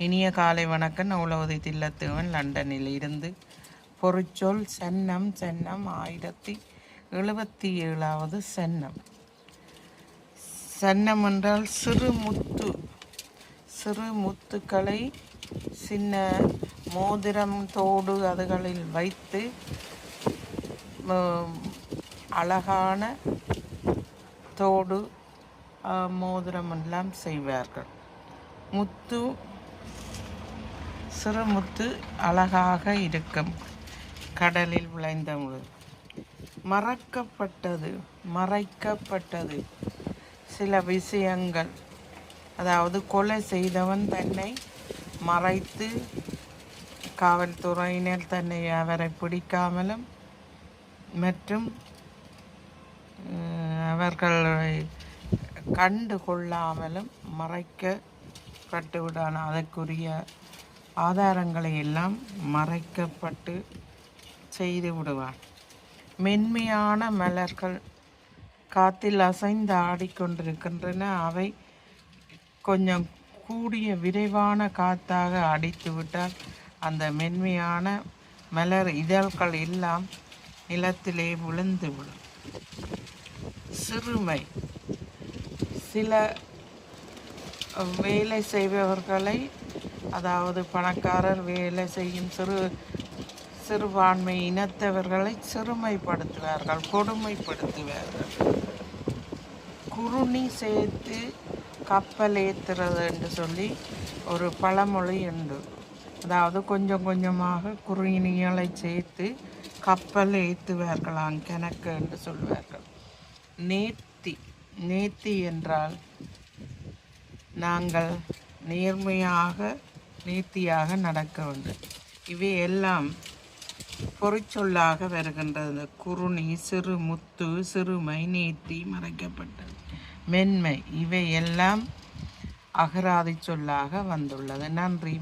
இனிய காலை வணக்கம். நூலவதி தில்லத்துவன் லண்டனில் இருந்து. பொருச்சொல் சென்னம். சென்னம் 1077வது சென்னம். சென்னம் என்றால் சிறு முத்து. சிறு முத்துக்களை சின்ன மோதிரம் தோடு அதுகளில் வைத்து அழகான தோடு மோதிரம் எல்லாம் செய்வார்கள். முத்து சிறு முத்து அழகாக இருக்கும். கடலில் விளைந்த மறைக்கப்பட்டது சில விஷயங்கள். அதாவது கொலை செய்தவன் தன்னை மறைத்து காவல்துறையினர் தன்னை அவரை பிடிக்காமலும் மற்றும் அவர்களை கண்டு கொள்ளாமலும் மறைக்கப்பட்டுவிடான அதற்குரிய ஆதாரங்களை எல்லாம் மறைக்கப்பட்டு செய்து விடுவான். மென்மையான மலர்கள் காத்தில் அசைந்து ஆடிக்கொண்டிருக்கின்றன. அவை கொஞ்சம் கூடிய விரைவான காத்தாக அடித்து விட்டால் அந்த மென்மையான மலர் இதழ்கள் எல்லாம் நிலத்திலே விழுந்து விடும். சிறுமை சில வேலை செய்பவர்களை, அதாவது பணக்காரர் வேலை செய்யும் சிறுபான்மை இனத்தவர்களை சிறுமைப்படுத்துவார்கள், கொடுமைப்படுத்துவார்கள். குறுணி சேர்த்து கப்பல் ஏற்றுறது என்று சொல்லி ஒரு பழமொழி உண்டு. அதாவது கொஞ்சம் கொஞ்சமாக குறுணிகளை சேர்த்து கப்பல் ஏற்றுவார்களாம் கணக்கு என்று சொல்வார்கள். நேர்த்தி என்றால் நாங்கள் நேர்த்தியாக நடக்க வேண்டும். இவை எல்லாம் பொறிச்சொல்லாக வருகின்றது. குறுணி, சிறு முத்து, சிறுமை, நேர்த்தி, மறைக்கப்பட்டது, மென்மை, இவை எல்லாம் அகராதி சொல்லாக வந்துள்ளது. நன்றி.